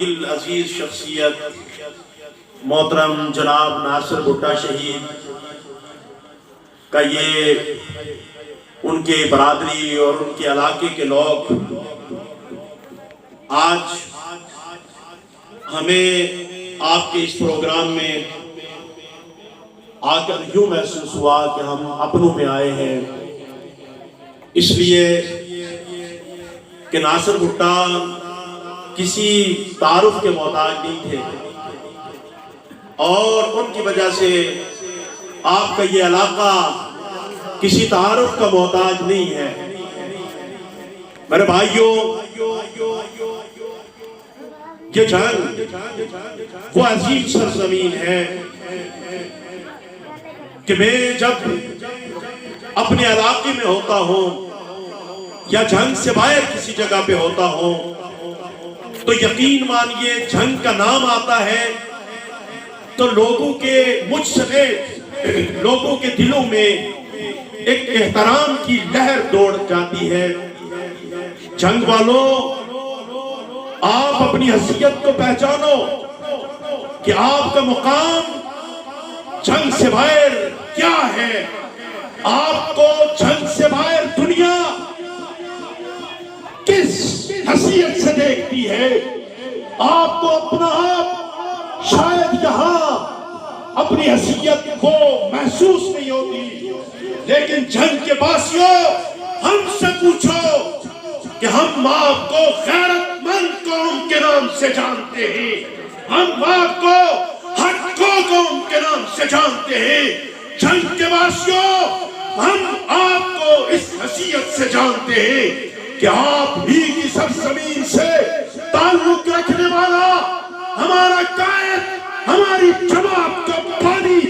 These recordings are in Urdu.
عزیز شخصیت محترم جناب ناصر بھٹا شہید کا یہ ان کے برادری اور ان کے علاقے کے لوگ آج ہمیں آپ کے اس پروگرام میں آ کر یوں محسوس ہوا کہ ہم اپنوں میں آئے ہیں، اس لیے کہ ناصر بھٹا کسی تعارف کے محتاج نہیں تھے اور ان کی وجہ سے آپ کا یہ علاقہ کسی تعارف کا محتاج نہیں ہے۔ میرے بھائیوں، یہ جنگ وہ عظیم سرزمین ہے کہ میں جب اپنے علاقے میں ہوتا ہوں یا جنگ سے باہر کسی جگہ پہ ہوتا ہوں تو یقین مانیے جنگ کا نام آتا ہے تو لوگوں کے مجھ سمیت لوگوں کے دلوں میں ایک احترام کی لہر دوڑ جاتی ہے۔ جنگ والوں، آپ اپنی حیثیت کو پہچانو کہ آپ کا مقام جنگ سے باہر کیا ہے۔ آپ کو جنگ سے باہر دنیا کس حیثیت سے دیکھتی ہے؟ آپ کو اپنا آپ شاید یہاں اپنی حیثیت کو محسوس نہیں ہوتی، لیکن جنگ کے باسیوں ہم سے پوچھو کہ ہم آپ کو غیرت مند قوم کے نام سے جانتے ہیں، ہم آپ کو حقو قوم کے نام سے جانتے ہیں۔ جنگ کے باسیوں ہم آپ کو اس حیثیت سے جانتے ہیں کہ آپ ہی کی سرزمین سے تعلق رکھنے والا ہمارا قائد، ہماری جماعت کا بانی،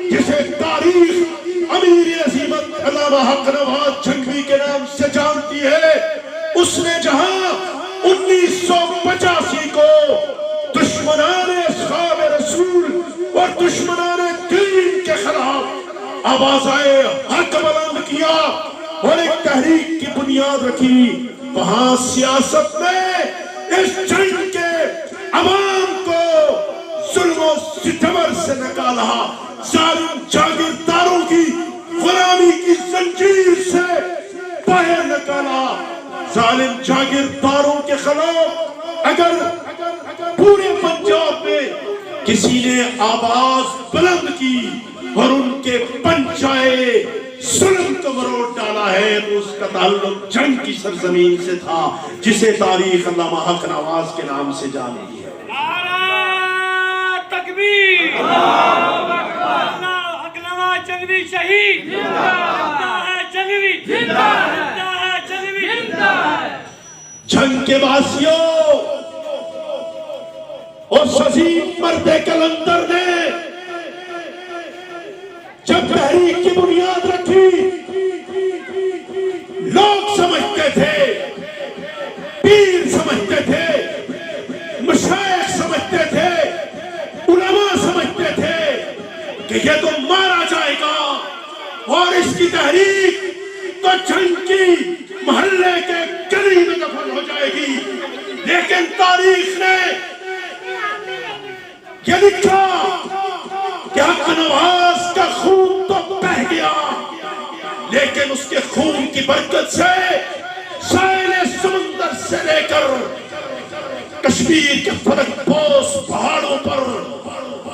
جسے تاریخ امیر عظیمت علامہ حق نواز جھنگوی کے نام سے جانتی ہے، اس نے جہاں 1985 کو دشمنان اصحاب رسول اور دشمنان دین کے خلاف آوازائے حق بلند کیا اور ایک تحریک کی بنیاد رکھی، وہاں سیاست میں اس جنگ کے عوام کو ظلم و ستمر سے نکالا، ظالم جاگیرداروں کی غلامی کی زنجیر سے باہر نکالا۔ ظالم جاگیرداروں کے خلاف اگر پورے پنجاب میں کسی نے آواز بلند کی اور ان کے پنچائے ظلم کو مروڑ ڈالا ہے تو اس کا تعلق جنگ کی سرزمین سے تھا جسے تاریخ علامہ حق نواز کے نام سے جانتی ہے۔ نعرہ تکبیر، حق نواز جھنگوی شہید، زندہ ہے جھنگوی، زندہ ہے جھنگوی۔ جنگ کے باسیوں، اس عظیم مرد کلندر نے جب تحریک کی بنیاد رکھی، لوگ سمجھتے تھے، پیر سمجھتے تھے، مشائخ سمجھتے تھے، علماء سمجھتے تھے کہ یہ تو مارا جائے گا اور اس کی تحریک تو جنگ کی محلے کے گلی میں دفن ہو جائے گی، لیکن تاریخ نے یہ لکھا کہ حق نواز کا خون تو بہہ گیا، لیکن اس کے خون کی برکت سے ساحل سمندر سے لے کر کشمیر کے فلک پوش پہاڑوں پر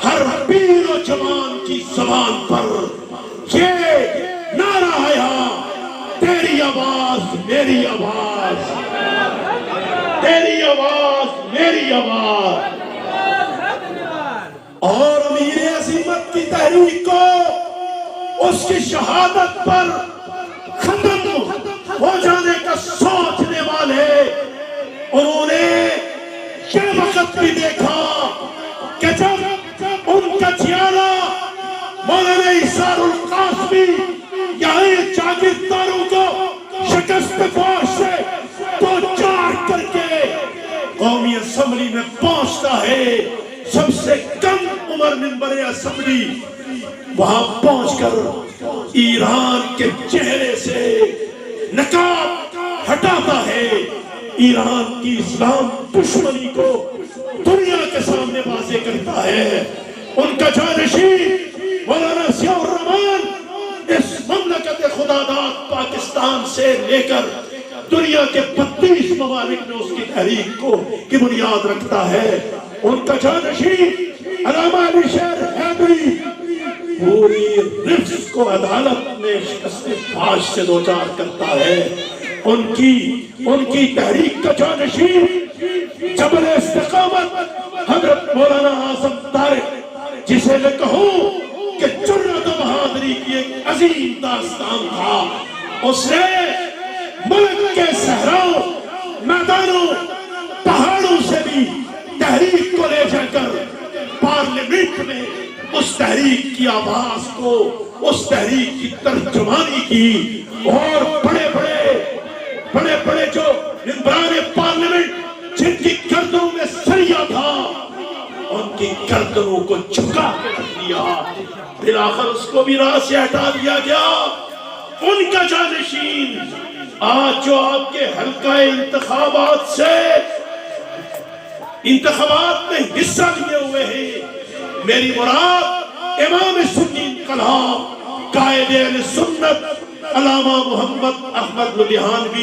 ہر پیر و جوان کی زبان پر یہ نعرہ آیا، تیری آواز میری آواز، تیری آواز میری آواز۔ اور امیر عظیمت کی تحریک کو اس کی شہادت پر ختم ہو جانے کا سوچنے والے انہوں نے یہ وقت بھی دیکھا کہ جب ان کا چیارہ مولانا عیسار القاسمی یہاں جاگیرداروں کو شکست پاش سے دو چار کر کے قومی اسمبلی میں پہنچتا ہے، سب سے کم عمر ممبر اسمبلی، وہاں پہنچ کر ایران کے چہرے سے نقاب ہٹاتا ہے، ایران کی اسلام دشمنی کو دنیا کے سامنے واضح کرتا ہے۔ ان کا جانشین مولانا ضیاء الرحمن اس مملکت خدا داد پاکستان سے لے کر دنیا کے 32 ممالک میں اس کی تحریک کو کی بنیاد رکھتا ہے۔ ان کا جانشین علامہ علی شیر حیدری پوری رفض کو عدالت میں شکست فاش سے دوچار کرتا ہے۔ ان کی تحریک کا جانشین جبل استقامت حضرت مولانا اعظم طارق، جسے میں کہوں کہ جرأت و بہادری کی ایک عظیم داستان تھا، اس نے ملک کے صحراؤں، میدانوں، پہاڑوں سے بھی تحریک کو لے جا کر پارلیمنٹ میں اس تحریک کی آواز کو، اس تحریک کی ترجمانی کی، اور بڑے بڑے جو ممبران پارلیمنٹ جن کی گردنوں میں سریا تھا، ان کی گردنوں کو جھکا کے رکھ دیا، بالآخر اس کو بھی راہ سے ہٹا دیا گیا۔ ان کا جانشین آج جو آپ کے حلقہ انتخابات سے انتخابات میں حصہ لیے ہوئے ہیں، میری مراد امام سنی انقلاب قائد اہل سنت علامہ محمد احمد لدھیانوی